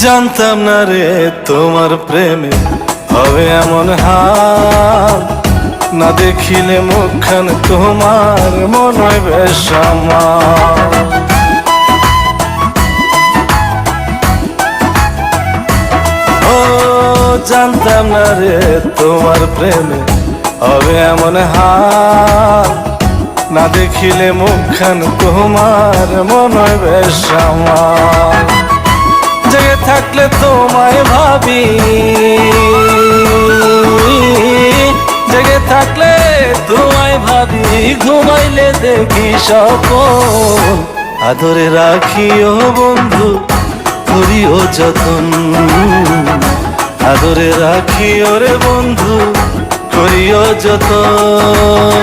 জানতাম না রে তোমার প্রেমে হবে এমন হাল, না দেখিলে মুখখান তোমার মন হয় বেশ আমার। ও জানতাম না রে তোমার প্রেমে হবে এমন হাল, না দেখিলে মুখখান তোমার মন হয় বেশ আমার। জেগে থাকলে তোমায় ভাবি, জেগে থাকলে তোমায় ভাবি, ঘুমাইলে দেখি স্বপ্ন। আদরে রাখিও বন্ধু, করিও যতন, আদরে রাখিও রে বন্ধু, করিও যতন।